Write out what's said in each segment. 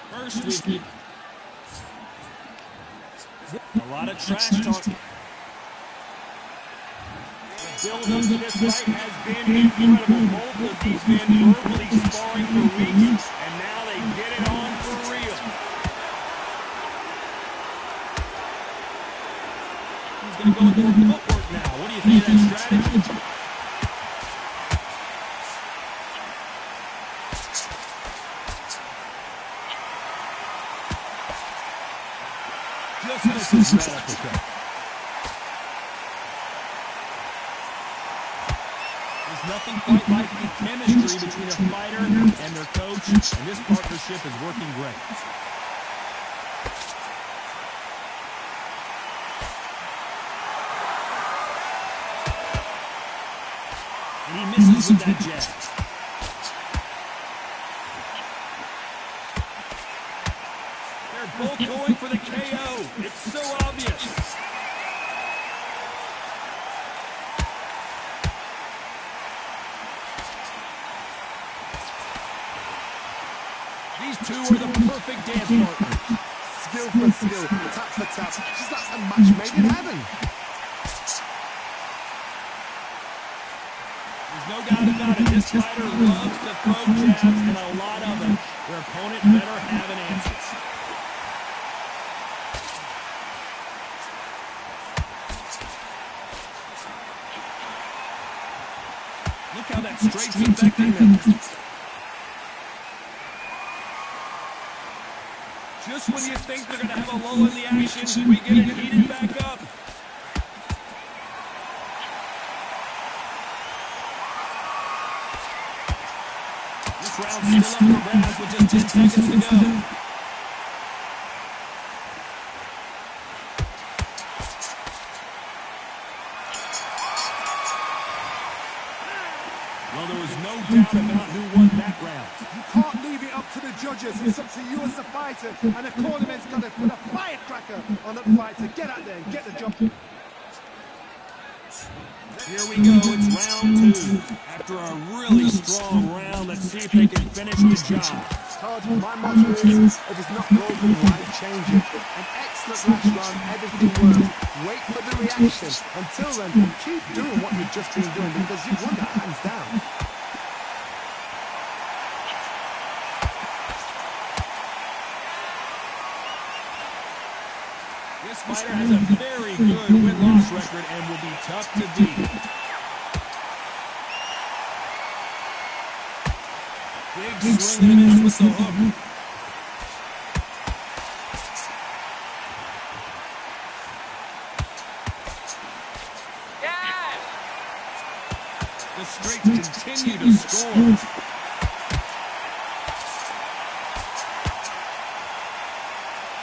First, we've a lot of trash talk. The build-up to this fight has been incredible. Both of these men verbally sparring for weeks, and now they get it on for real. He's going to go with more footwork now. What do you think of that strategy? Just misses that uppercut. There's nothing quite like the chemistry between a fighter and their coach, and this partnership is working great. And he misses with that jab. Both going for the KO. It's so obvious. These two are the perfect dance partners. Skill for skill, tap for tap. Just like a match made in heaven. There's no doubt about it. This fighter loves to throw jabs, and a lot of them. Their opponent better have an answer. Look how that straight's affecting them. Just when you think they're going to have a lull in the action, we get it heated back up. This round's still up for grabs with just 10 seconds to go. Well, there was no doubt about who won that round. You can't leave it up to the judges. It's up to you as the fighter. And the tournament's got to put a firecracker on the fighter. Get out there and get the job. Here we go. It's round two. After a really strong round, let's see if they can finish the job. Todd, my motto is, if it's not broken, why change it? An excellent last round, everything works. Wait for the reaction. Until then, keep doing what you've just been doing because you've won that hands down. This fighter has a very good win-loss record and will be tough to beat. Big swing and a miss with the hook. The straights continue to score.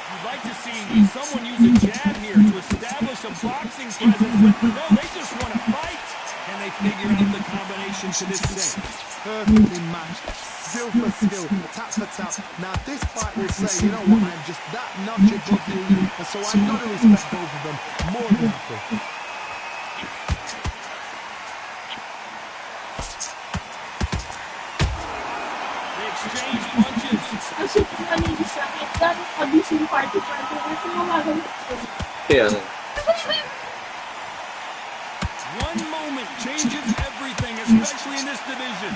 You'd like to see someone use a jab here to establish a boxing presence, but no, they just want to fight. And they figure out the combination to this day. Perfectly matched. Skill for skill, tap for tap. Now this fight will say, you know what, I'm just that notch above you, and so I've got to respect both of them more than happy. They exchange punches. One moment changes everything, especially in this division.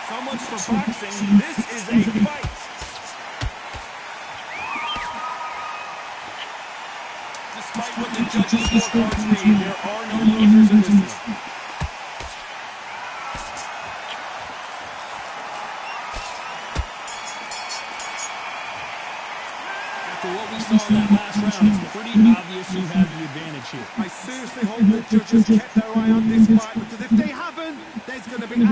So much for boxing. This is a fight. Despite what the judges' scorecards read, there are no losers in this one. After what we saw in that last round, it's pretty obvious who has the advantage here. I seriously hope the judges kept their eye on this fight, because if they haven't, there's going to be...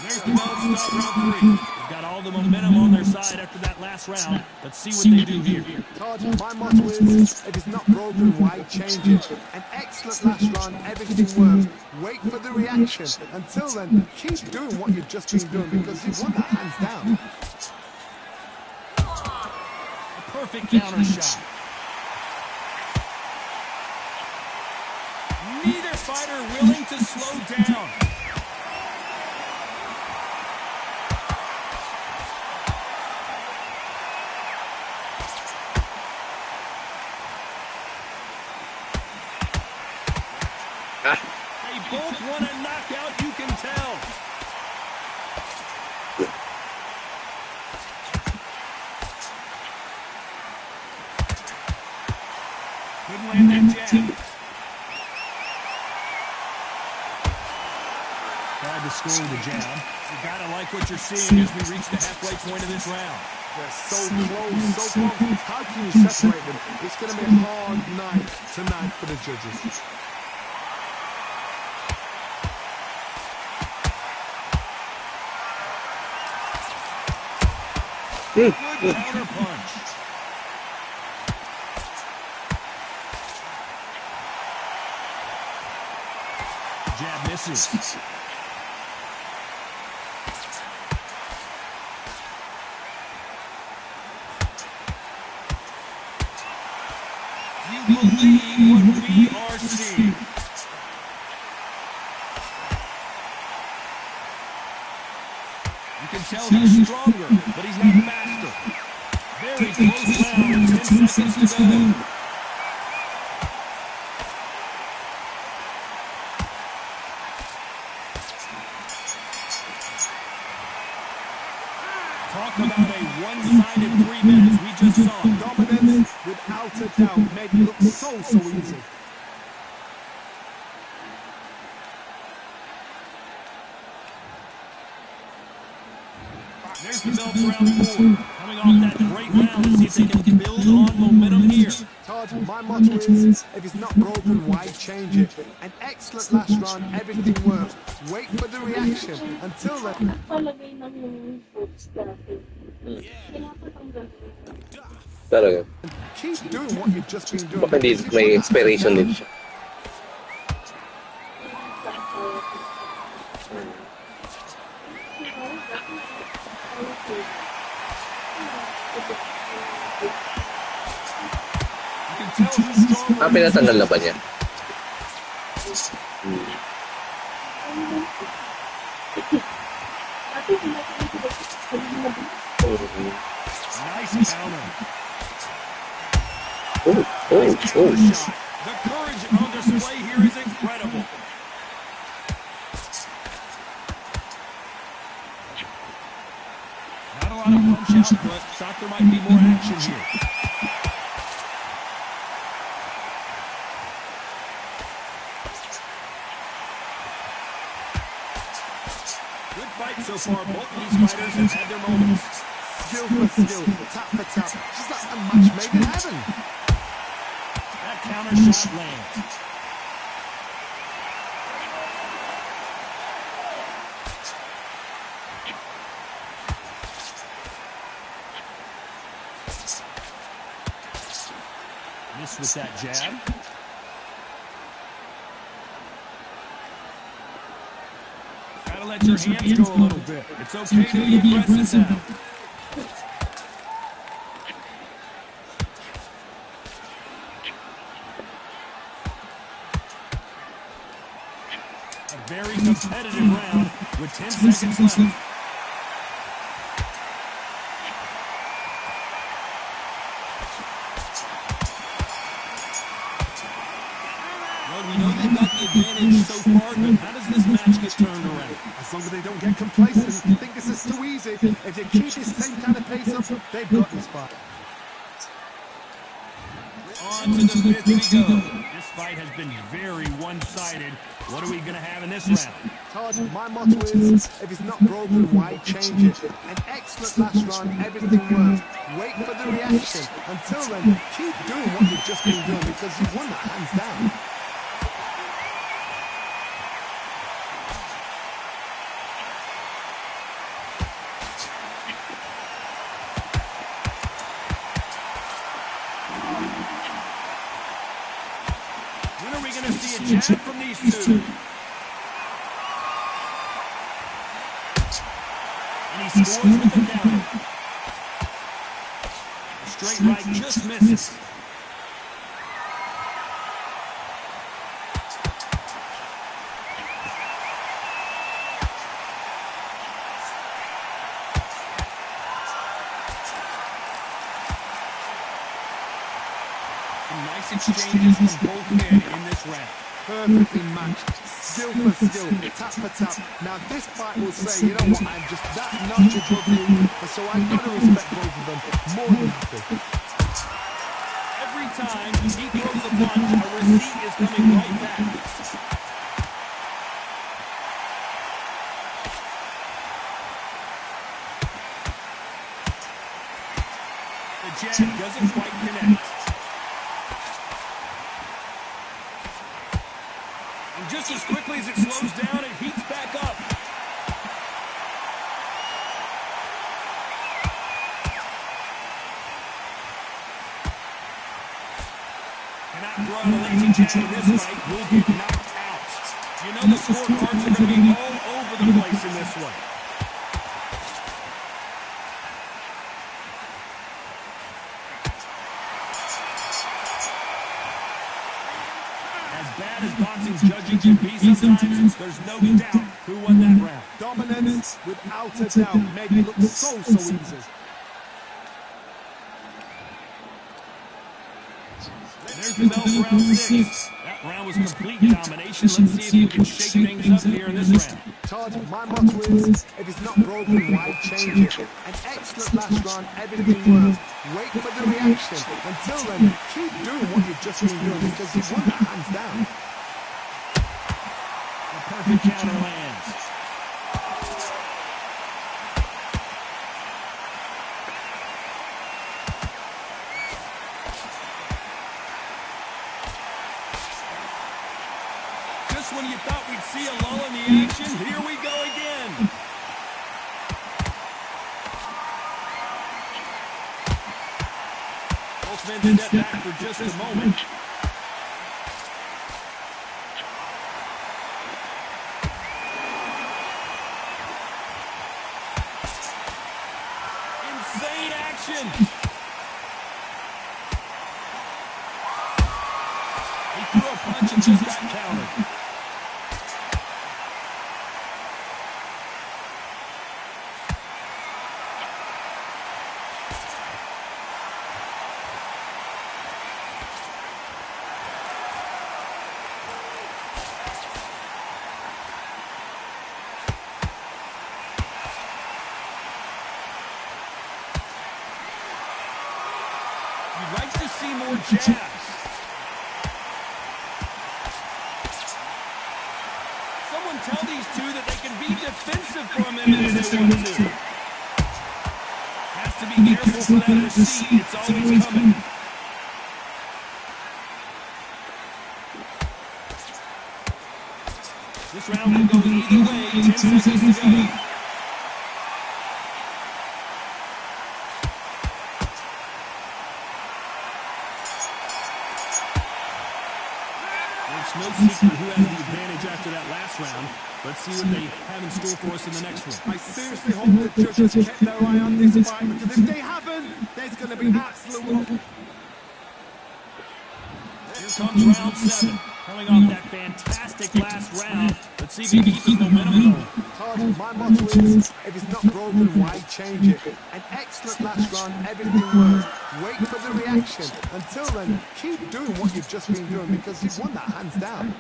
There's the bell to start round 3. They've got all the momentum on their side after that last round. Let's see what they do here. Todd, my motto is, if it's not broken, why change it? An excellent last round, everything works. Wait for the reaction. Until then, keep doing what you've just been doing because you've won that hands down. A perfect counter shot. Neither fighter willing to slow down. They both want a knockout, you can tell. Couldn't land that jab. Tried to score with the jab. You gotta like what you're seeing as we reach the halfway point of this round. They're so close, so close. How can you separate them? It's going to be a hard night tonight for the judges. Good counter punch. Jab misses. You believe what we are seeing. You can tell he's stronger, but he's not faster. Very close round with 10 seconds to go. Talk about a one-sided 3 minutes. We just saw Dominance, without a doubt, made it look so easy. There's the bell for round 4. Coming off that great round to see if they can build on momentum here. Todd, my motto is, if it's not broken, why change it? An excellent last round, everything works. Wait for the reaction. Until then... Talaga. Keep doing what you've just been doing. Baka hindi may expiration din siya. Pinatanggal na ba niya? Nice counter. Oh. The courage on display here is incredible. Not a lot of punch output. Thought there might be more action here. Good fight so far. Both of these fighters have had their moments. Skill for skill, tap for tap. Just like a match made in heaven. That counter shot lands. Missed with that jab. Gotta let your hands go a little bit. It's okay to be aggressive now. A very competitive round with 10 seconds left. Well, we know they've got the advantage so far, but how does this match get turned around? As long as they don't get complacent and think this is too easy, if they keep this same kind of pace up, they've got this fight. On to the fifth we go. This fight has been very one-sided. What are we going to have in this round? Todd, my motto is, if it's not broken, why change it? An excellent last round, everything works. Wait for the reaction. Until then, keep doing what you've just been doing because you've won that hands down. jab from these two. And he scores with the counter. Straight right just misses. Nice exchanges from both men in this round. Perfectly matched, skill for skill, tap for tap. Now this fight will say, you know what, I'm just that notch above you, and so I've got to respect both of them more than happy. Every time he throws a punch, a receipt is coming right back. The jab doesn't quite connect. And just as quickly as it slows down, it heats back up. Cannot throw out a lazy jab in this fight. Will get knocked out. You know the scorecards are going to be all over the place in this one. As bad as boxing judging can be sometimes, there's no doubt who won that round. Dominance, without a doubt, made it look so easy. There's the bell for round 6. That round was complete domination. Let's see if we can shake things up here in this round. Todd, my motto is, if it's not broken, why change it? An excellent last round, everything works. Wait for the reaction. Until then, keep doing what you've just been doing because you've won that hands down. The perfect counter lands. Just when you thought we'd see a lull in the action, here we go again. Both men step back for just a moment. Insane action. He threw a punch and just got countered. He likes to see more jabs. Someone tell these two that they can be defensive for a minute if they want to. Has to be careful for that receipt. It's always coming. This round can go either way. 10 seconds to go. It's no secret who has the advantage after that last round. Let's see what they have in store for us in the next one. I seriously hope the judges kept their eye on this fight because if they haven't, there's going to be absolute... Here comes round 7. Coming off that fantastic last round. Let's see if he keeps his momentum going. Todd, my motto is, if it's not broken, why change it? An excellent last round, everything works. Wait for the reaction. Until then, keep doing what you've just been doing because you've won that hands down.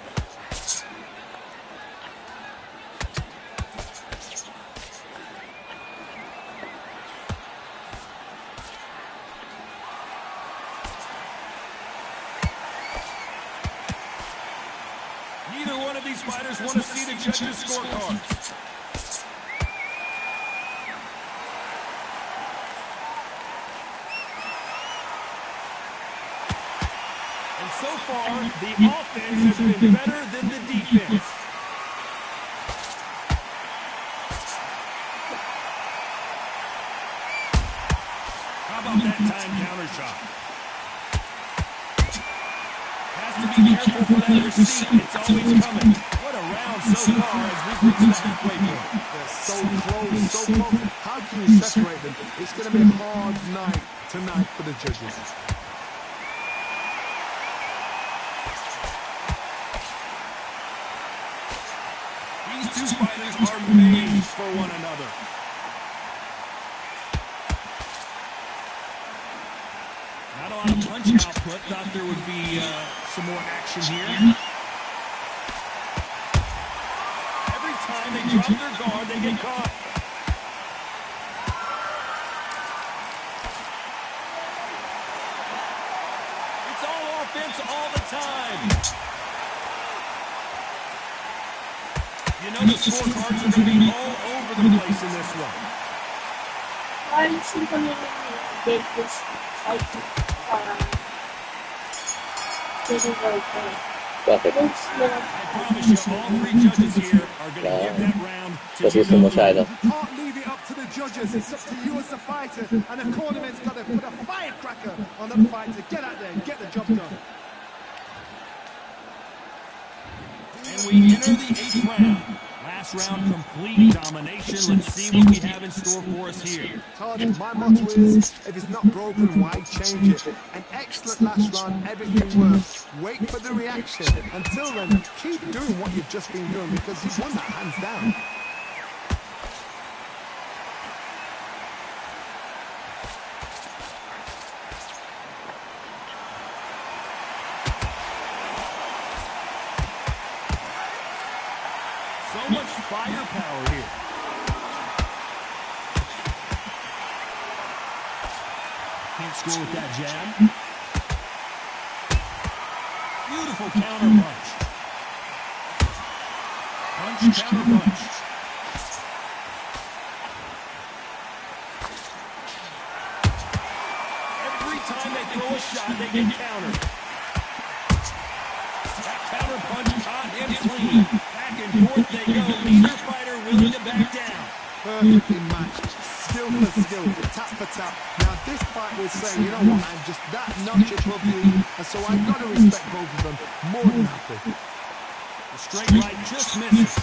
Neither one of these fighters want to see the judges' scorecards. And so far, the offense has been better than the defense. How about that time counter shot? Has Has to be careful for that receipt. It's always coming. What a round so far as we've reached the halfway point. They're so close, so close. How can you separate them? It's going to be a hard night tonight for the judges. These two fighters are made for one another. Not a lot of punch output. Thought there would be some more action here. Every time they drop their guard, they get caught. It's all offense all the time. You know the scorecards are going to be all over the place in this one. Why is he going to get this fight? Bakit? I promise you, all three judges here are going to give that round to Kasi gusto mo siya, no? You can't leave it up to the judges. It's up to you as a fighter. And the cornerman's got to put a firecracker on the fight to get out there and get the job done. And we enter the 8th round. Last round, complete domination. Let's see what we have in store for us here. Todd, my motto is, if it's not broken, why change it? An excellent last round, everything works. Wait for the reaction. Until then, keep doing what you've just been doing because you've won that hands down. So much firepower here. Can't score with that jab. Beautiful counter punch. Punch, counter punch. Every time they throw a shot, they get countered. That counter punch caught him clean. Back and forth they go. Neither fighter willing to back down. Perfectly matched. Skill for skill, tap for tap. Now this fight was saying, you know what, I'm just that notch above you, and so I've got to respect both of them. More than happy. The straight right just misses.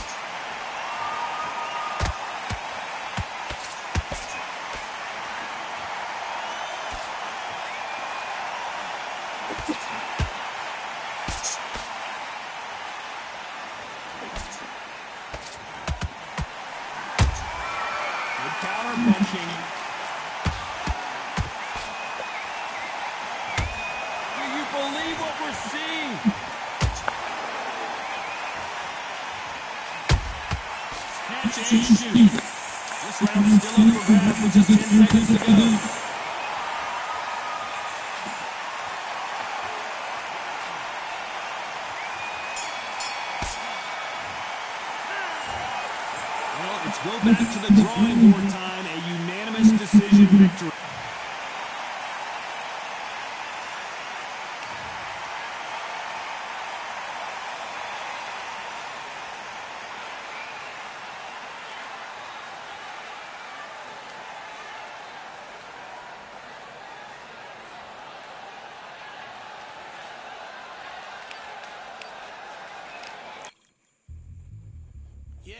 Counter punching. Do you believe what we're seeing? Catch and shoot. This round's still up for grabs with just 10 seconds to go. Well, it's go back to the drawing board time, a unanimous decision victory. Yeah.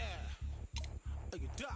Look at that.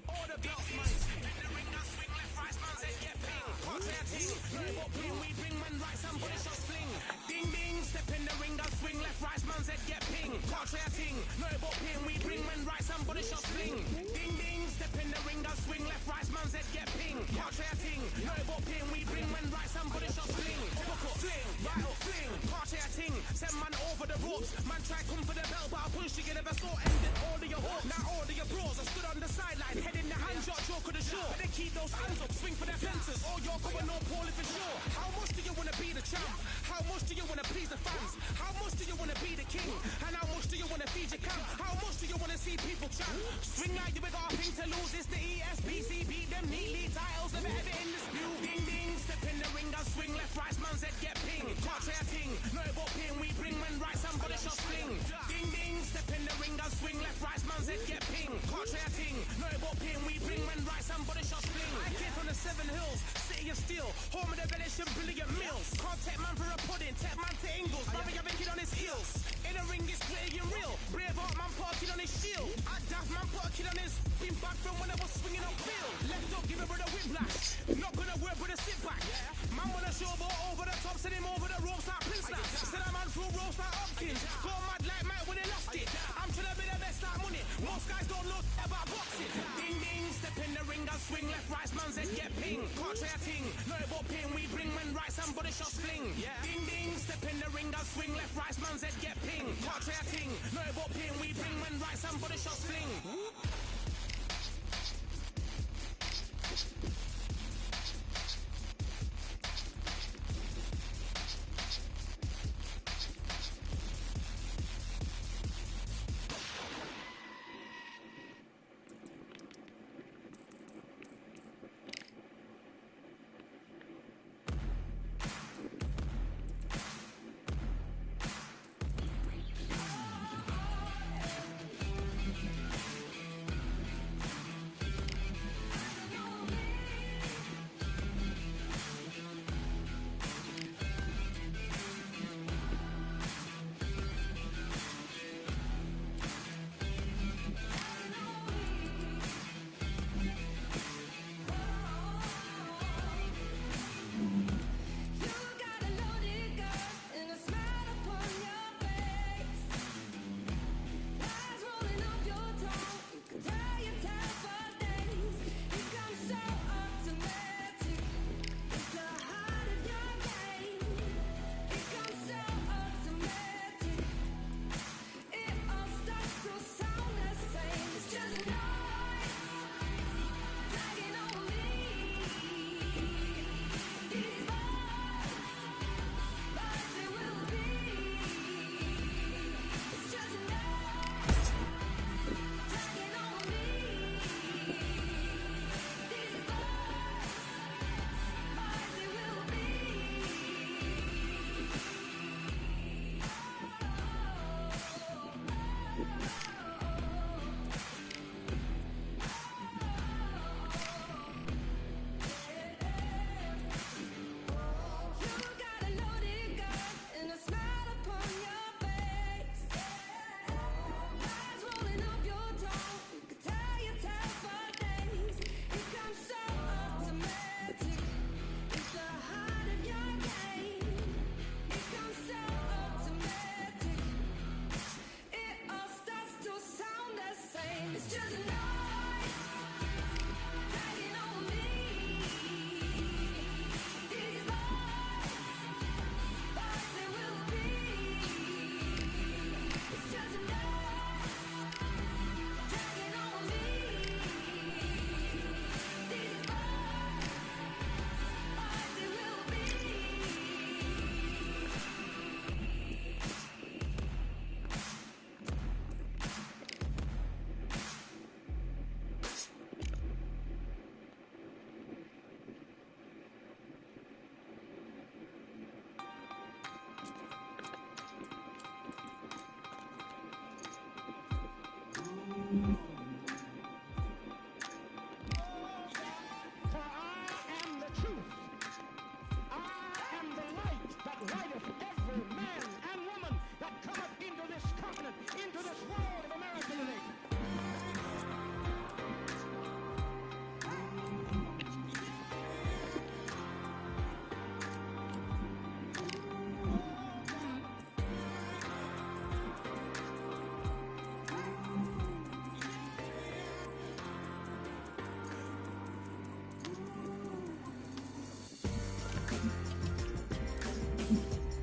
All the belts, man. In the ring, I swing left, right, man, said get ping. Can't say a ting. No, but ping, we bring man right, somebody shot fling. Ding, ding, step in the ring, I swing left, right, man, said get ping. Can't say a ting. No, but ping, we bring man right, somebody shot fling. Ding, ding, step in the ring, I swing left, right, man, said get ping. Can't say a ting. No, but ping, we bring man right, somebody shot fling. Hook up, fling, right up, fling. Can't say a ting. Send man over the ropes. Man try come for the belt, but I punched you, you never saw. Ended all of your hopes. Now all of your bros. I stood on the sideline, head in the hand shot, joke of the show. But they keep those hands up, swing for their fences. Oh, you're going on poorly for sure. How much do you want to be the champ? How much do you want to please the fans? How much do you want to be the king? And how much do you want to feed your camp? How much do you want to see people chant? Swing like you got a thing to lose. It's the ESBC. Beat them neatly. Titles never ever in dispute. Ding ding, step in the ring. I swing left, right, man said get ping. Can't say a ting. No, but ping. We bring men right, somebody shot fling. Ding ding, step in the ring. I swing left, right, man said get ping. Can't say a ting. No, but ping. We bring men right, somebody shot fling. I came from the 7 hills, city of of steel. Home of the village and brilliant meals. Can't take man for a pudding, take man to Ingles. Brother, have a kid on his heels. In the ring, it's gritty and real. Braveheart man put a kid on his shield. At Daft man put a kid on his. Been back from when I was swinging on field. Left up, give it with a whiplash. Not gonna work with a sit back. Man wanna show but over the top, send him over the ropes like Prince now. Send a man through ropes like Hopkins. Go mad like Mike when he lost it. I'm trying to be the best like money. Most guys don't know about boxing. Ding ding, step in the ring and swing left, right, man's head get ping. Can't try a thing, no about pain we bring when right somebody shots fling. Ding ding, step in the ring and swing left, right, man's head get ping. Can't try a thing, no about pain we bring when right somebody shots fling.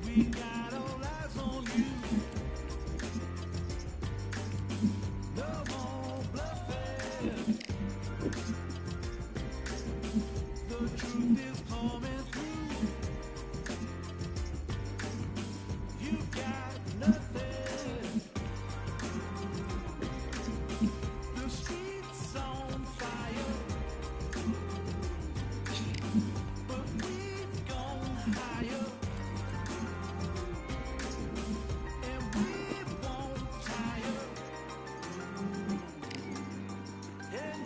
We got all eyes on you. No more bluffing. The truth is coming through. You got nothing. The streets on fire, but we've gone higher. And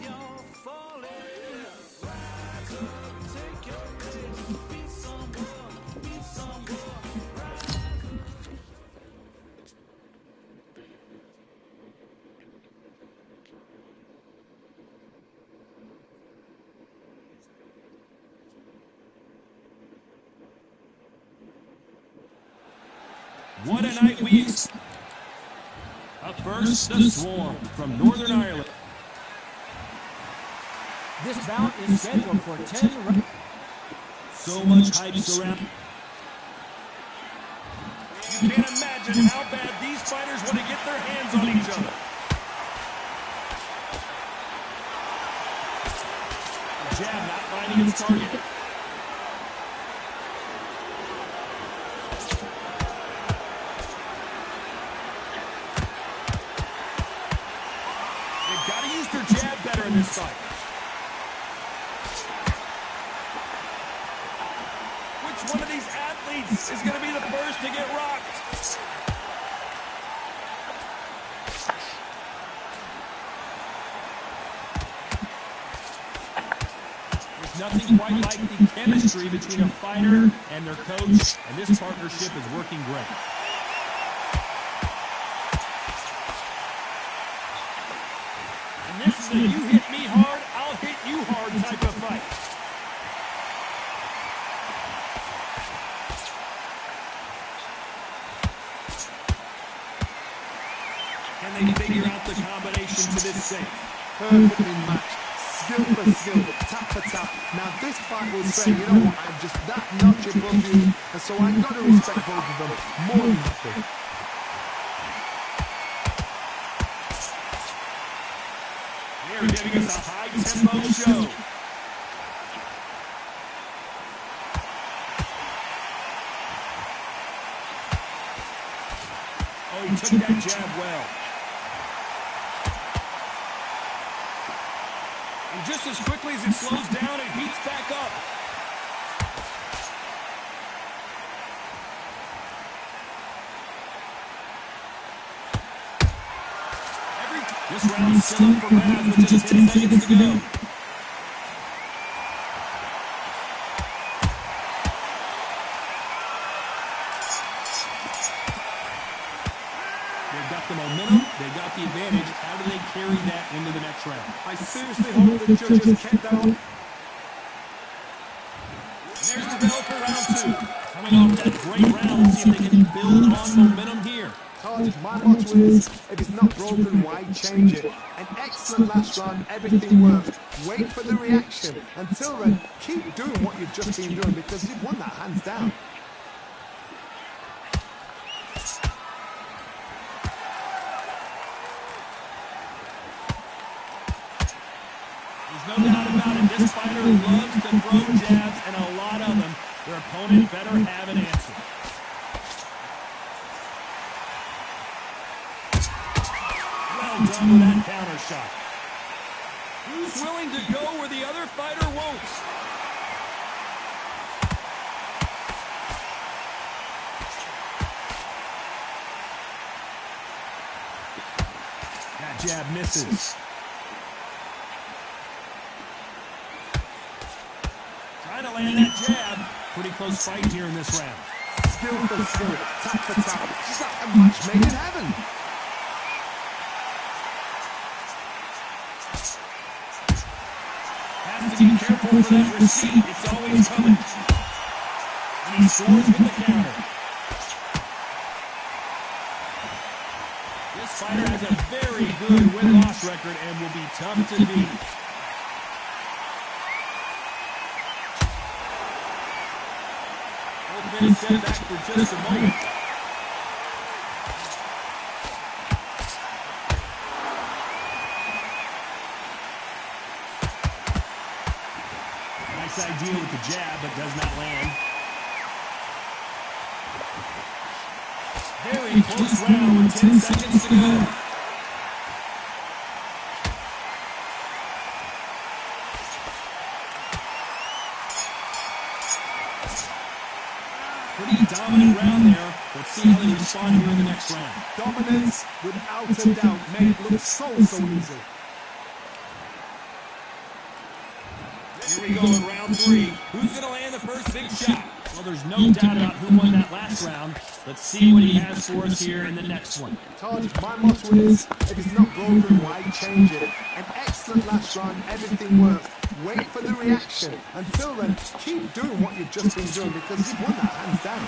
What a night we Up first, the Swarm from Northern Ireland. This bout is scheduled for 10 rounds. So much hype surround. You can't imagine how bad these fighters want to get their hands on each other. The jab not finding its target. They've got to use their jab better in this fight. Which one of these athletes is going to be the first to get rocked? There's nothing quite like the chemistry between a fighter and their coach, and this partnership is working great. And this is a you hit me hard, I'll hit you hard type of fight. Can they figure out the combination to this safe? Perfectly matched. Skill for skill, tap for tap. Now this fight will say, you know what, I'm just that notch above you, and so I've got to respect both of them more than nothing. They're giving us a high-tempo show. Oh, he took that jab well. And just as quickly as it slows down, it heats back up. This round's still up for grabs with just 10 seconds to go. They've got the momentum, they've got the advantage. How do they carry that into the next round? I seriously hope the judges kept that on. There's the bell for round two. Coming off that great round, let's see if they can build on momentum here. Todd, my motto is, if it's not broken, why change it? An excellent last round, everything worked. Wait for the reaction. Until then, keep doing what you've just been doing because you've won that hands down. There's no doubt about it. This fighter loves to throw jabs, and a lot of them. Their opponent better have an answer. Well done with that counter shot. Who's willing to go where the other fighter won't? That jab misses. Trying to land that jab. Pretty close fight here in this round. Skill for skill, tap for tap. It's like a match made in heaven. Has to be careful for that receipt. It's always coming. And he scores with the counter. This fighter has a very good win-loss record and will be tough to beat. Both men step back for just a moment. Nice idea with the jab, but does not land. Very close round with 10 seconds to go. Pretty dominant round there. Let's see how they respond here in the next round. Dominance, without a doubt, made it look so easy. Here we go in round three. Who's going to land the first big shot? Well, there's no doubt about who won that last round. Let's see what he has for us here in the next one. Todd, my motto is, if it's not broken, why change it? An excellent last round, everything worked. Wait for the reaction. Until then, keep doing what you've just been doing because you've won that hands down.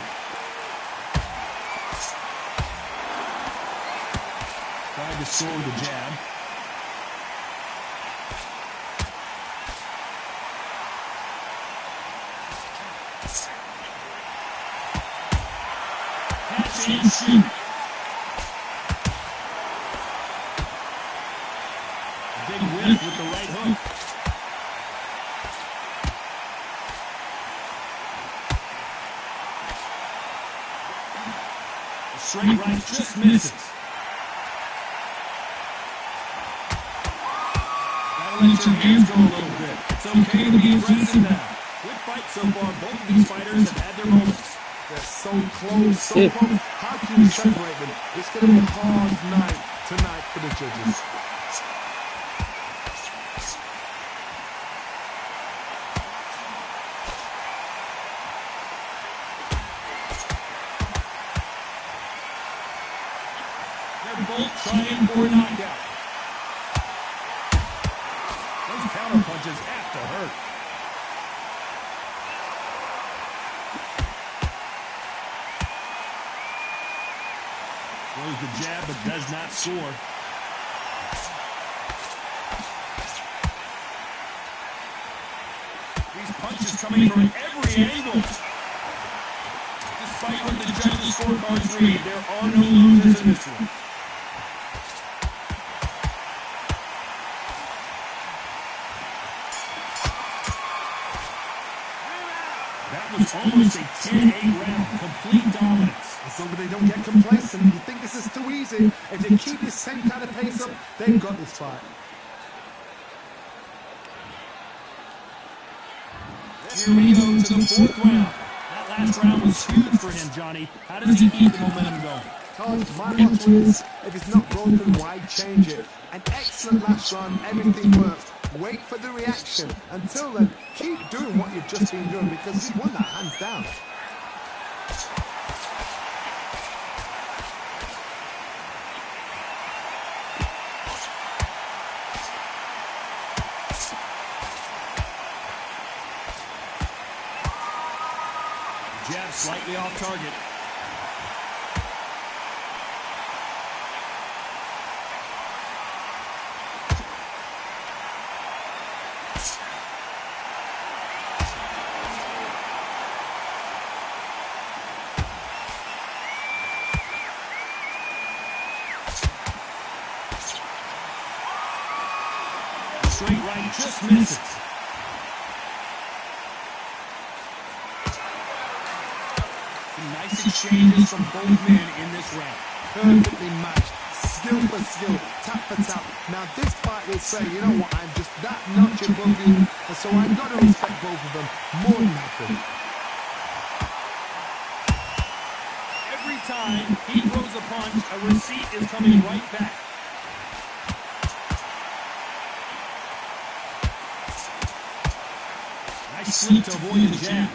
to score with a jab. Catch and shoot. Big whip with the right hook. The straight right just misses. Gotta let your hands go a little bit. It's okay to be aggressive now. Good fight so far. Both of these fighters have had their moments. They're so close, so close. How can you separate them? It's going to be a hard night tonight for the judges. They're both trying for a knockout. Those counter punches have to hurt. Throws the jab but does not score. These punches coming from every angle. Despite what the judges' scorecards read, there are no losers in this one. That was almost a 10-8 round, complete dominance. As long as they don't get complacent, you think this is too easy. If they keep this same kind of pace up, they've got this fight. Here we go to the fourth round. That last round was huge for him, Johnny. How does he keep the momentum going? Todd, my motto is, if it's not broken, why change it? An excellent last round, everything worked. Wait for the reaction. Until then, keep doing what you've just been doing because you've won that hands down. Jab slightly off target. Straight right just misses. Nice exchanges from both men in this round. Perfectly matched, skill for skill, tap for tap. Now this fight will say, you know what, I'm just that notch above you, and so I've got to respect both of them more than nothing. Every time he throws a punch, a receipt is coming right back. Nice sweep to avoid the jab.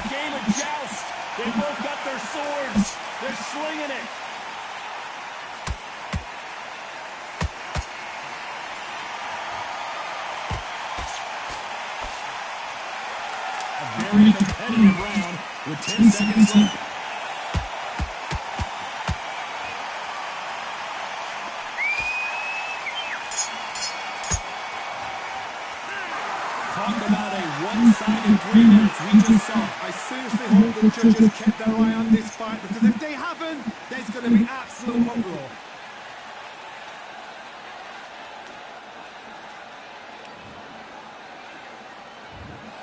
Game of joust. They both got their swords. They're slinging it. A very competitive round with 10 seconds left. Talk about a one-sided 3 minutes we just saw. I seriously hope the judges kept their eye on this fight because if they haven't, there's going to be absolute uproar.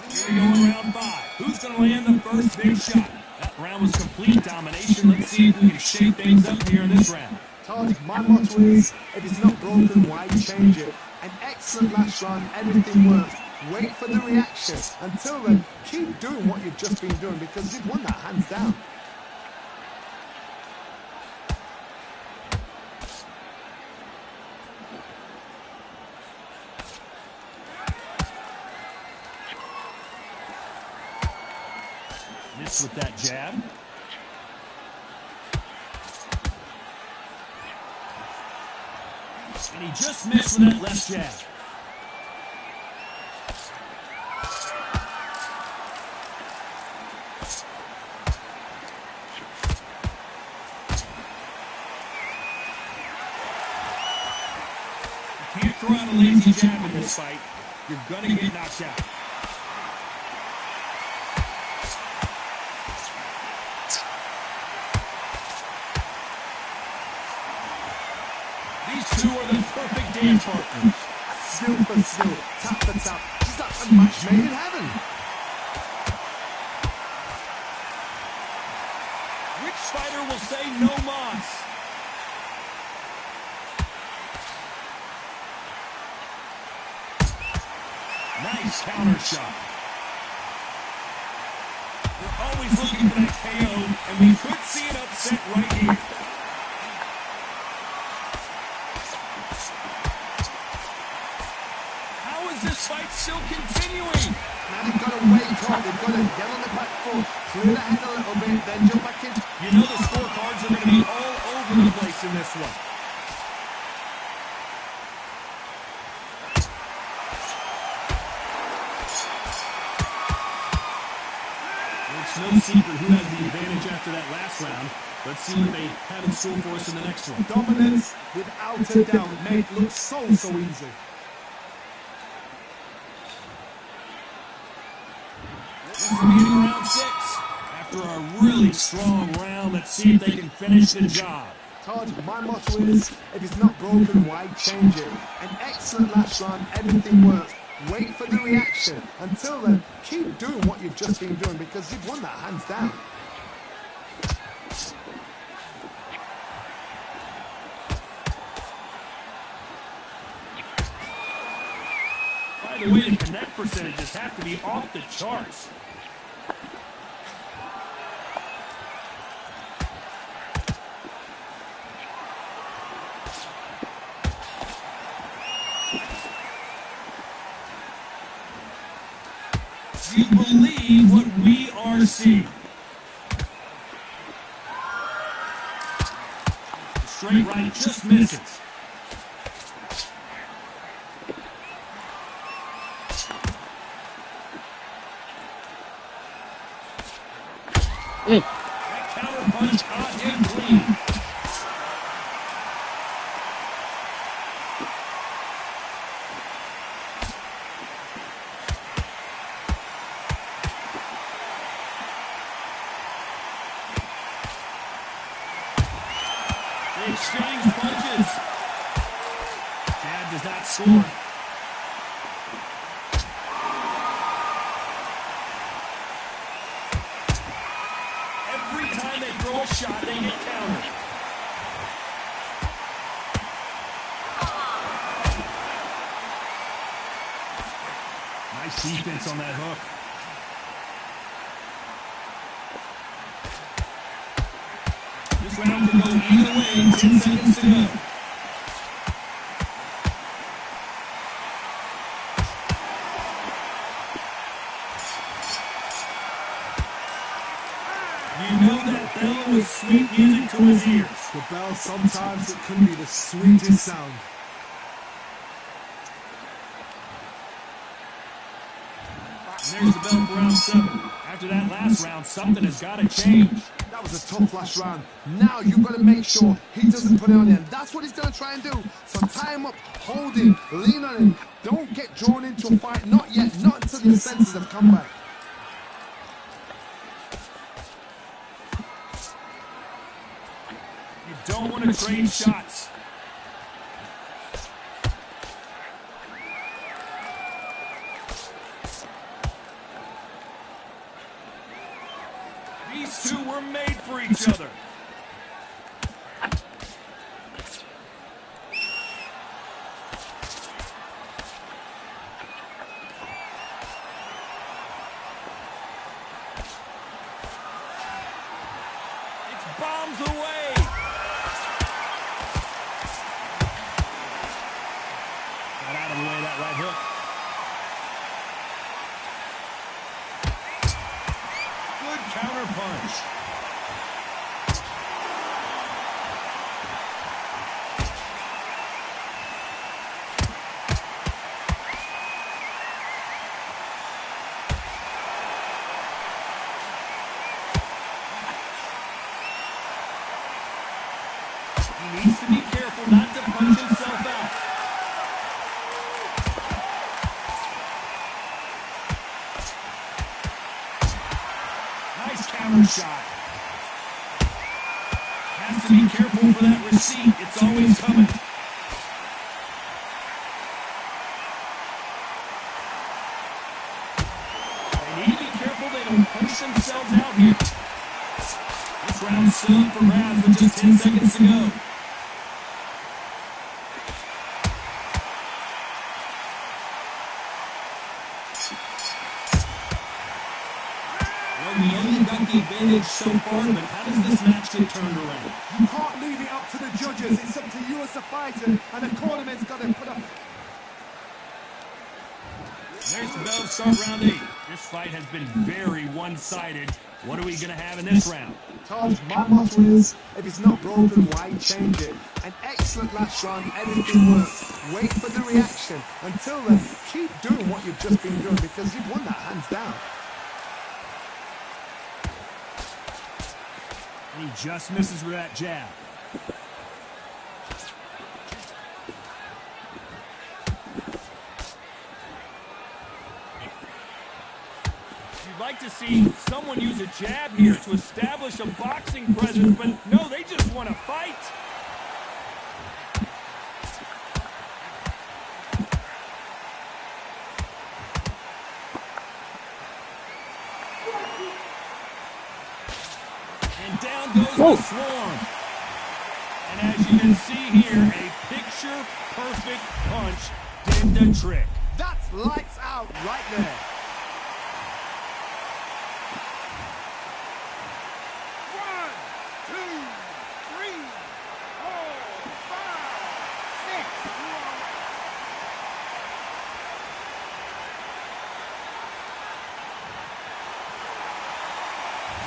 Here we go in round 5. Who's going to land the first big shot? That round was complete domination. Let's see if we can shake things up here in this round. Todd, my motto is, if it's not broken, why change it? An excellent last round, everything worked. Wait for the reaction. Until then, keep doing what you've just been doing because you've won that hands down. Missed with that jab. And he just missed with that left jab. Can't throw out a lazy jab in this fight. You're going to get knocked out. These two are the perfect dance partners. Skill for skill, tap for tap. Just like a match made in heaven. Which fighter will say no mas? Nice counter shot. We're always looking for that KO, and we could see an upset right here. How is this fight still continuing? Now they've got to wake up. They've got to get on the back foot, clear the head a little bit, then jump back in. You know the scorecards are going to be all over the place in this one. It's no secret who has the advantage after that last round. Let's see what they have in store for us in the next one. Dominance, without a doubt, made it look so easy. This is the beginning of round 6. After a really strong round, let's see if they can finish the job. Todd, my motto is, if it's not broken, why change it? An excellent last round, everything works. Wait for the reaction. Until then, keep doing what you've just been doing because you've won that hands down. By the way, the connect percentages have to be off the charts. Do you believe what we are seeing? The straight right just misses. That counter punch caught him clean. They exchange punches. Jab does not score. Every time they throw a shot, they get countered. Nice defense on that hook. This round can go either way. 10 seconds to go. You know that bell was sweet music to his ears. The bell, sometimes it can be the sweetest sound. And there's the bell for round 7. After that last round, something has got to change. That was a tough last round. Now you've got to make sure he doesn't put it on him. That's what he's going to try and do. So tie him up, hold him, lean on him. Don't get drawn into a fight. Not yet. Not until your senses have come back. You don't want to trade shots. These two were made for each other. It's bombs away. Got out of the way, that right hook. Good counter punch. He needs to be careful not to punch himself out. careful for that receipt. It's always coming. They need to be careful they don't punch themselves out here. This round's still up for grabs with just 10 seconds to go. Well, we know they've got the advantage so far, but how does this match get turned around? You can't leave it up to the judges. It's up to you as a fighter, and the cornerman's got to put up. There's the bell to start round 8. This fight has been very one-sided. What are we going to have in this round? Tom, my motto is, if it's not broken, why change it? An excellent last round, everything works. Wait for the reaction. Until then, keep doing what you've just been doing because you've won that hands down. And he just misses with that jab. You'd like to see someone use a jab here to establish a boxing presence, but no, they just want to fight. And down goes the swarm. And as you can see here, a picture-perfect punch did the trick. That's lights out right there.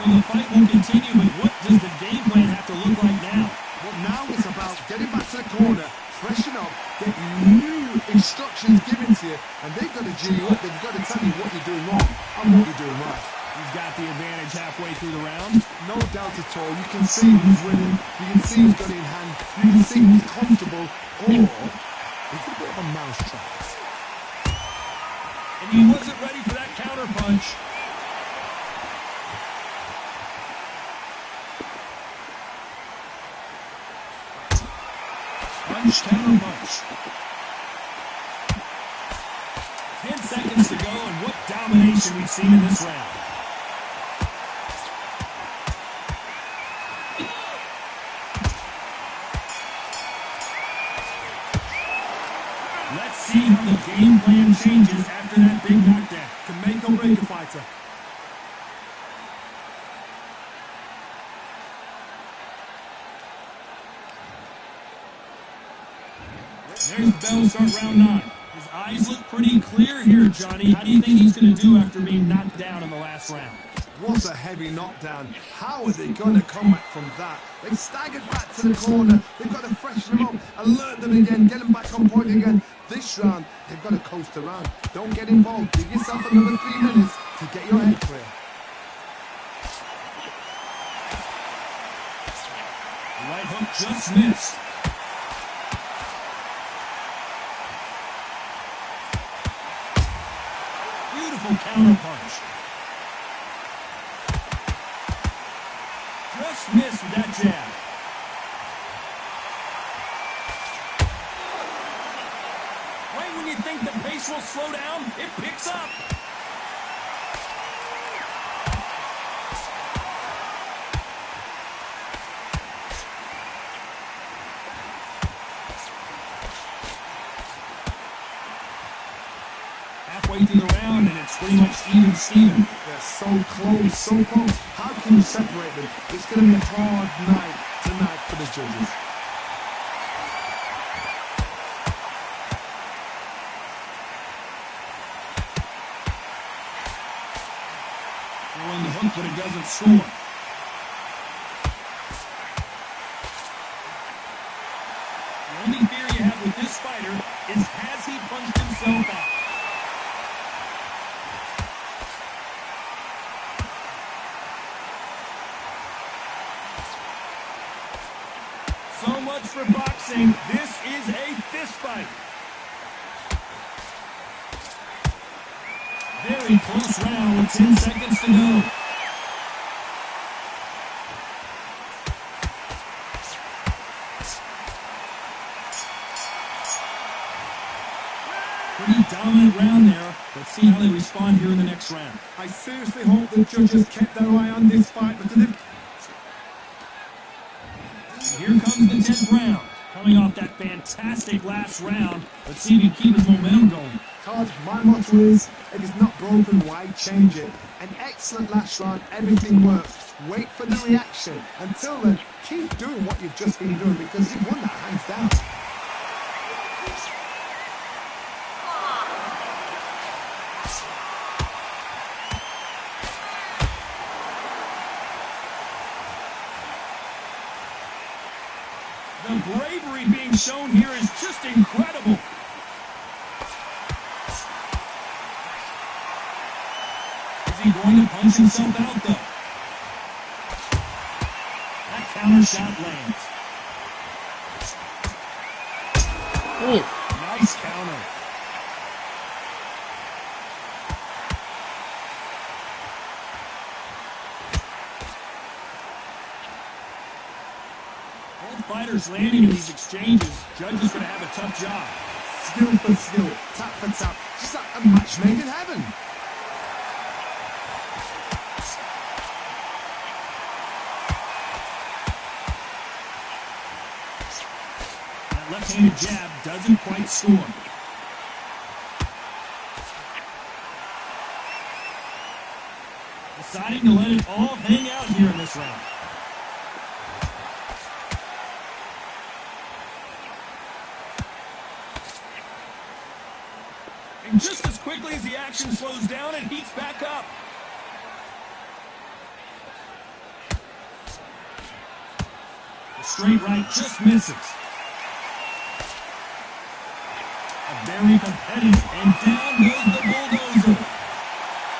So the fight will continue, but what does the game plan have to look like now? Well, now it's about getting back to the corner, freshen up, get new instructions given to you, and they've got to G you up. They've got to tell you what you're doing wrong and what you're doing right. He's got the advantage halfway through the round. No doubt at all. You can see who's winning. You can see who's got it in hand. You can see who's comfortable. Or it's a bit of a mousetrap. And he wasn't ready for that counter punch. Punch, counter punch. 10 seconds to go, and what domination we've seen in this round. Let's see how the game plan changes after that big knockdown. Can make or break a fighter. There's the bell to start round 9. His eyes look pretty clear here, Johnny. How do you think he's going to do after being knocked down in the last round? What a heavy knockdown. How are they going to come back from that? They've staggered back to the corner. They've got to freshen them up, alert them again, get them back on point again. This round, they've got to coast around. Don't get involved. Give yourself another 3 minutes to get your head clear. The right hook just missed. Beautiful counter punch. Just missed with that jab. Right when you think the pace will slow down, it picks up. Halfway through the round, and it's pretty much even Steven. They're so close, so close. How can you separate them? It's going to be a hard night tonight for the judges. Throwing the hook, but it doesn't score. The only fear you have with this fighter is, has he punched himself out? So much for boxing. This is a fist fight. Very close round with 10 seconds to go. Pretty dominant round there. Let's see how they respond here in the next round. I seriously hope the judges kept their eye on this fight because if Here comes the 10th round. Coming off that fantastic last round, let's see if he can keep his momentum going. Todd, my motto is, if it's not broken, why change it? An excellent last round, everything works. Wait for the reaction. Until then, keep doing what you've just been doing because you've won that hands down. The bravery being shown here is just incredible. Is he going to punch himself out, though? That counter shot lands. Nice counter. Both fighters landing in these exchanges. Judge is going to have a tough job. Skill for skill, tap for tap. Just like a match made in heaven. That left-handed jab doesn't quite score. Deciding to let it all hang out here in this round. And just as quickly as the action slows down, it heats back up. The straight right just misses. A very competitive, and down goes the bulldozer.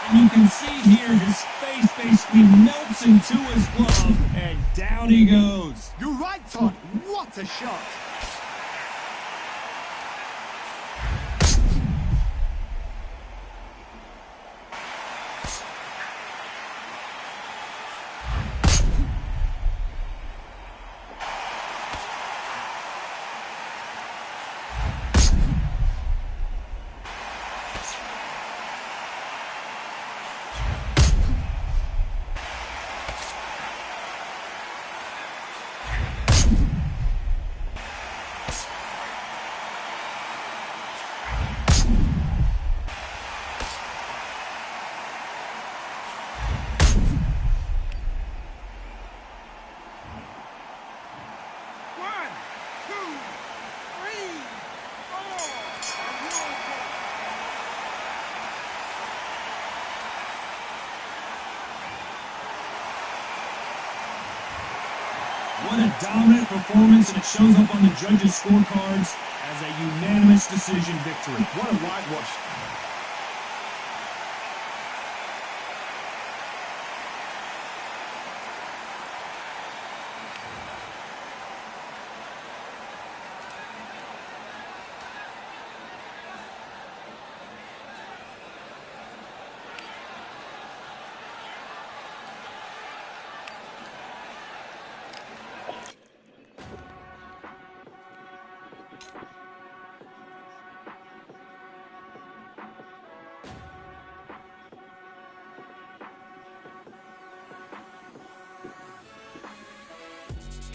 And you can see here his face basically melts into his glove, and down he goes. You're right, Todd. What a shot. What a dominant performance, and it shows up on the judges' scorecards as a unanimous decision victory. What a whitewash.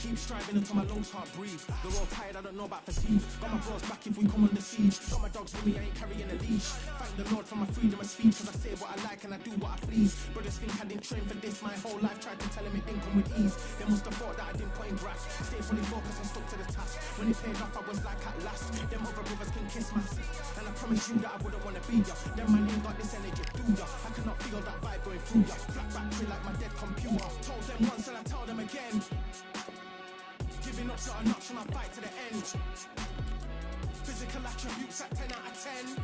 Keep striving until my lungs can't breathe. They're all tired, I don't know about fatigue. Got my bros back if we come under siege. Got my dogs with me, I ain't carrying a leash. Thank the Lord for my freedom of speech, cause I say what I like and I do what I please. Brothers think I didn't train for this my whole life, tried to tell them it didn't come with ease. They must have thought that I didn't put in grass. Stay fully focused and stuck to the task. When it paid off, I was like at last. Them other brothers can kiss my seat. And I promise you that I wouldn't wanna be ya. Them man ain't got this energy, do ya? I cannot feel that vibe going through ya. Flat battery like my dead computer. Told them once and I tell them again. Giving up not a notch and I fight to the end. Physical attributes at 10 out of 10.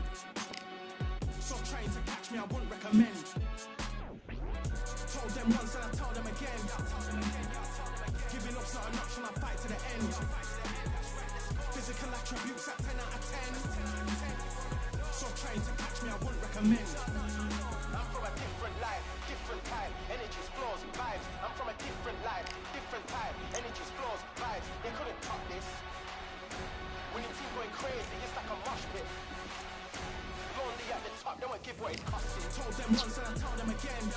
So trying to catch me, I wouldn't recommend. Told them once and I tell them again. Giving up not a notch and I fight to the end. Physical attributes at 10 out of 10. So trying to catch me, I wouldn't recommend. I'm from a different life, different type. Energies, flows, vibes. I'm from a different life, different type. Energies, flows, vibes. They couldn't top this. When you keep going crazy, it's like a mosh pit. won't give what it costs you. Told them once and I told them again.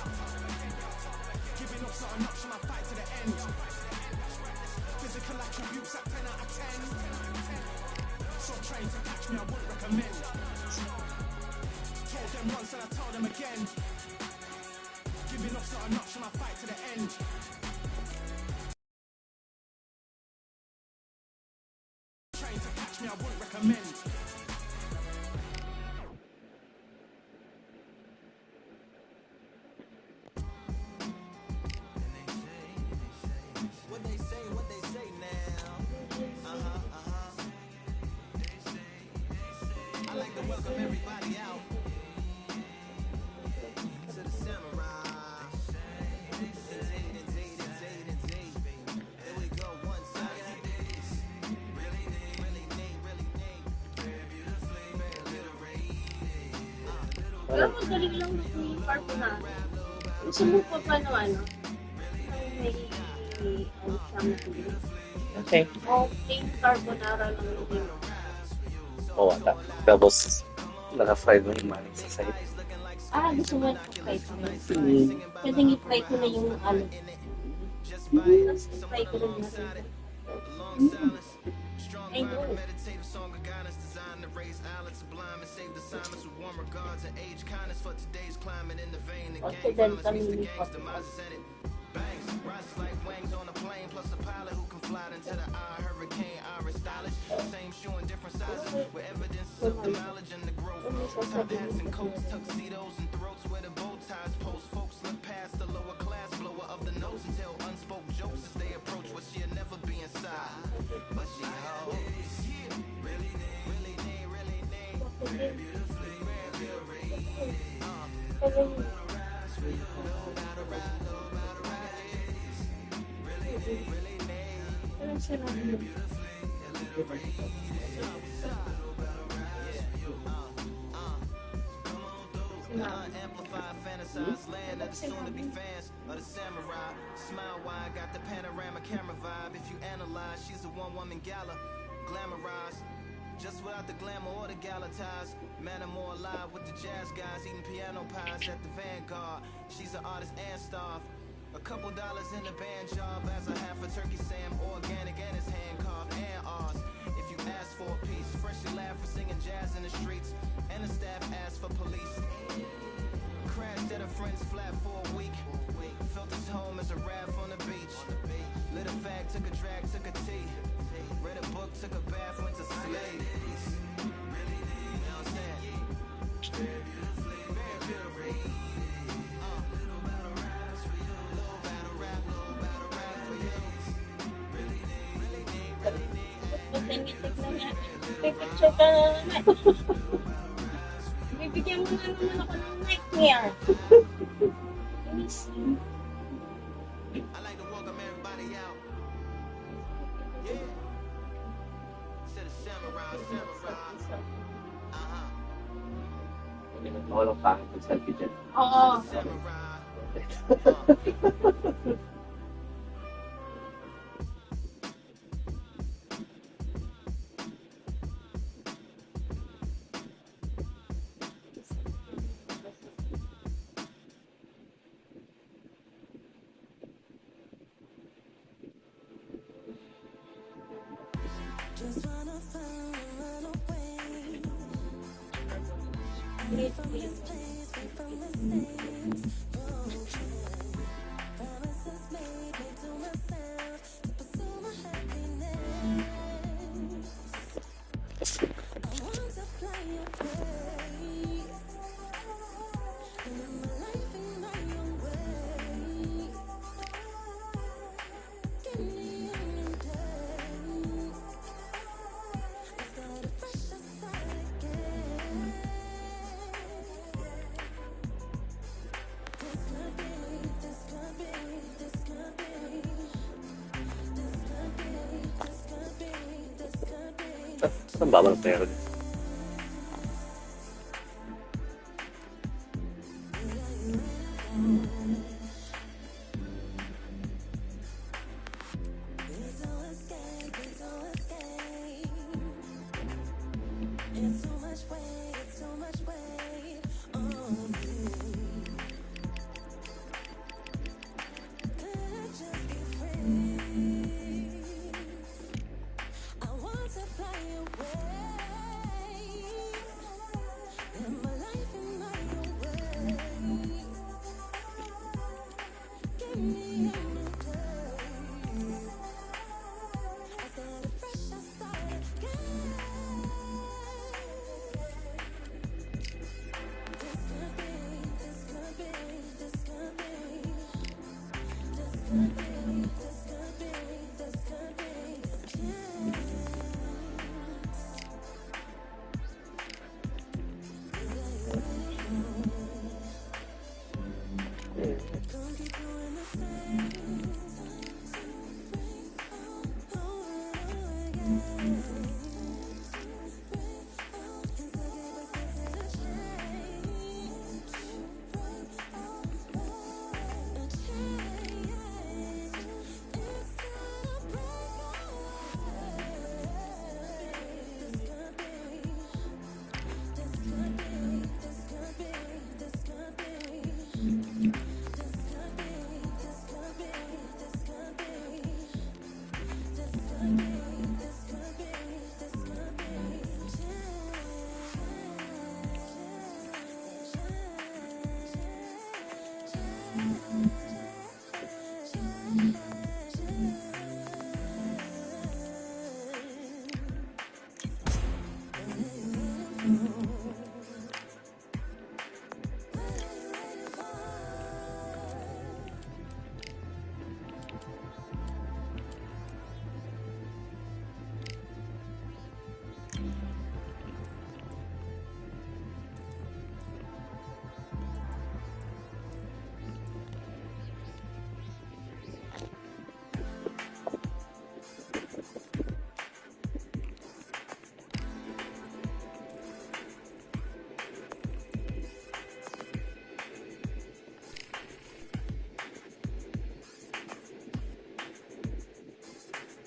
Giving up's not an option, I fight to the end. Physical attributes at 10 out of 10. So trying to catch me, I wouldn't recommend. Told them once and I told them again. Giving up's not an option, I fight to the end. Trying to catch me, I wouldn't recommend. What they say now. I like to welcome everybody out to the samurai. Indeed. Here we go, one side. Really need. Very beautifully, very little. Pero magaling lang yung carbonara. Gusto mo pa ba no ano? May siya matulog. Okay. O plain carbonara lang yung Oo, tapos naka-fried mo yung manik sa side. gusto mo i-fry ko na. Pwedeng i-fry ko na yung ano. Tapos i-fry ko na rin. I know. Occidental mini pot. Bangs, rises like wings on a plane, plus a pilot who can fly into the eye, hurricane, Irish stylish. Same shoe in different sizes, with evidence of the mileage and the growth. Top hats and coats, tuxedos and throats where the bow ties post. Folks look past the lower class blower of the nose and tell unspoke jokes as they approach what she'll never be inside. But she holds, really need, very beautifully, very Unamplified, fantasized land of the soon-to-be fans of the samurai. Smile wide, got the panorama camera vibe. If you analyze, she's a one-woman gala, glamorized. Just without the glamour or the gala ties. Man, I'm more alive with the jazz guys eating piano pies at the Vanguard. She's an artist and staff. A couple dollars in the band job as a half a turkey Sam, organic and it's hand carved and ours. If you ask for a piece, freshly laugh for singing jazz in the streets, and the staff asked for police. Crashed at a friend's flat for a week. Felt his home as a raft on the beach. Lit a fag, took a drag, took a tea. Read a book, took a bath, went to sleep. You know what I'm saying? Very beautifully, very beautifully. Little battle raps for you. Little battle rap for you. Really need. May picture ka na naman. Bibigyan mo na naman ako ng nightmare. Let me see. I like to welcome everybody out. Yeah. To the samurai. Hindi naman walang pangit yung selfie dyan. Oo. Samurai. Ang baba ng pera.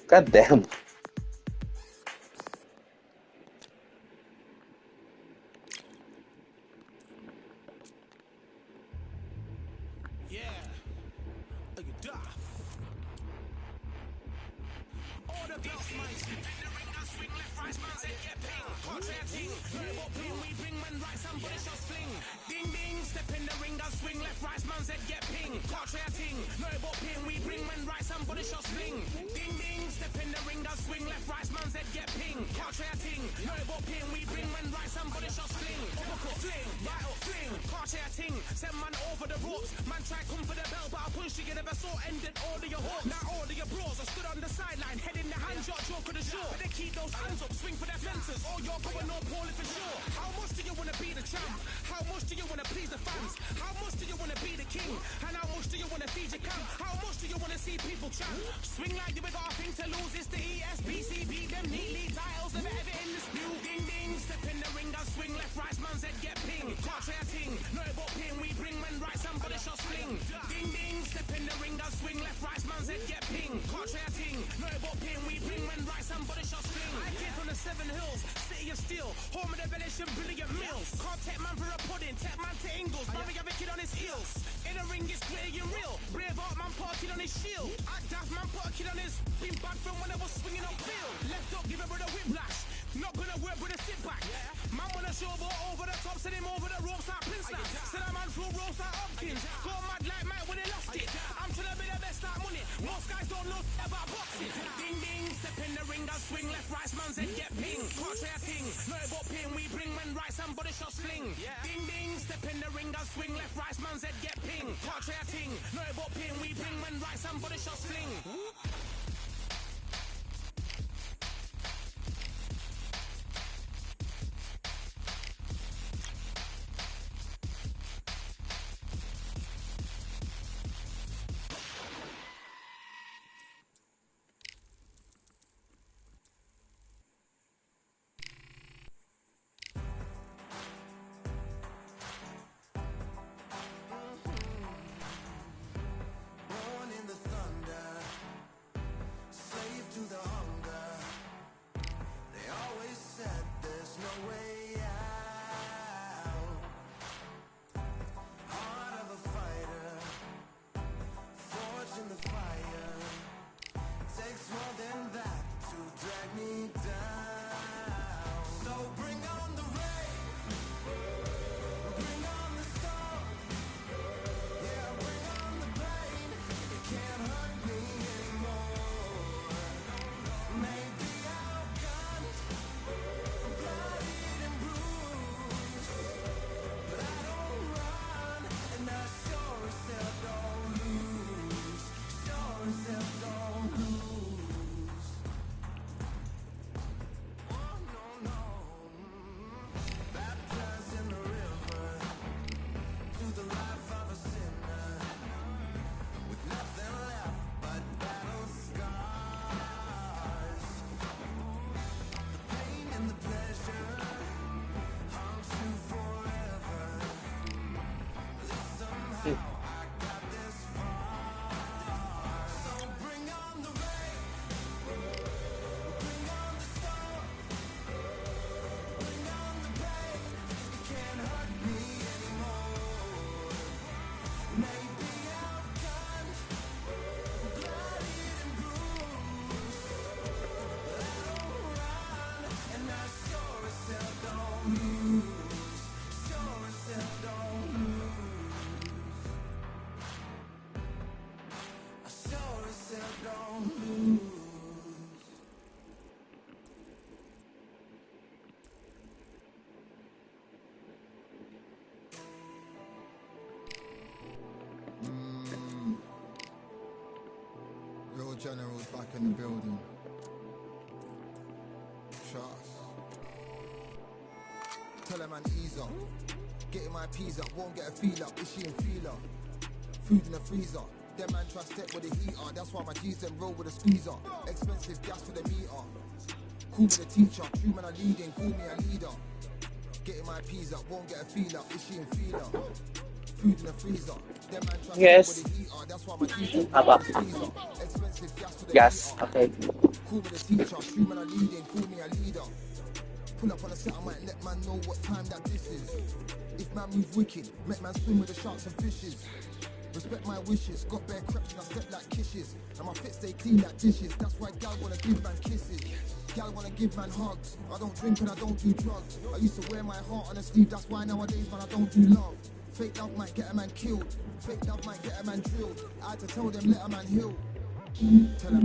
God damn. Yeah. Look at that. All the belts, man. Step in the ring and swing left, right, man's head get ping. Contrary ting. Heard what ping, we bring man right, somebody shots fling. Ding ding. Step in the ring and swing left, right, man's head get ping. Contrary ting. Heard what ping, we bring man right, somebody shots fling. Ding ding. Step in the ring and swing left, right, man's head get ping. Contrary ting. Heard what ping, we bring man right, somebody shots fling. Uppercut fling, right up fling. Contrary ting. Send man over the ropes. Man try come for the bell, but I push you never saw ended all of your hopes. Now all of your bros are stood on the sideline, head in the hand, shot, joke of the show. But they keep those hands up, swing for their fences. Oh, you're going no poorly for sure. How much do you want to be the champ? How much do you want to please the fans? How much do you want to be the king? And how much do you want to feed your camp? How much do you want to see people champ? Swing like you got a thing to lose. It's the ESBC, beat them neatly. Titles never ever in dispute. Ding ding, step in the ring and swing left, right, man's head get ping. Contrary ting, no about ping, we bring men right, somebody shots fling. Ding ding, step in the ring and swing left, right, man's head get ping. Contrary ting, no about ping, we bring men right, somebody shots fling. I came from the 7 Hills, city of steel, home of the Venetian brilliant mills. Can't take man for a pudding, take man to Ingles, Barry have a kid on his heels. In the ring it's gritty and real, brave art man put a kid on his shield. At daft man put a kid on his, been back from when I was swinging on field. Left up, give a brother whiplash, not gonna work with a sit back. Man wanna show ball over the top, send him over the ropes like Prince now. Send a man through ropes like Hopkins, go mad like Mike when he lost it. I'm trying to be the best like money, most guys don't know about boxing. Ding ding, step in the ring and swing left, right, man's head get ping. Contrary ting, no about ping, we bring men right, somebody shots fling. Ding ding, step in the ring and swing left, right, man's head get ping. Contrary ting, no about ping, we bring men right, somebody shots fling. Born in the thunder, in the building. Trust. Tell a man ease up. Getting my peas up, won't get a feel up. Is she in feeler? Food in the freezer. Them man try step with the heater. That's why my G's them roll with a squeezer. Expensive gas for the meter. Call me the teacher. True man I leading, call me a leader. Getting my peas up, won't get a feel up. Is she in feeler? Food in the freezer. Them man try Yes. step with the heater. That's why my G's them roll Apa? with a squeezer. Expensive gas for the Gas. meter. Okay. Call me the teacher. True man I leading, call me a leader. Pull up on a set, I might let man know what time that this is. If man move wicked, make man swim with the sharks and fishes. Respect my wishes, got bare creps and I step like kisses. And my fit stay clean like dishes, that's why gal wanna give man kisses. Gal wanna give man hugs, I don't drink and I don't do drugs. I used to wear my heart on a sleeve, that's why nowadays man I don't do love. Fake love might get a man killed, fake love might get a man drilled. I had to tell them let a man heal. Tell them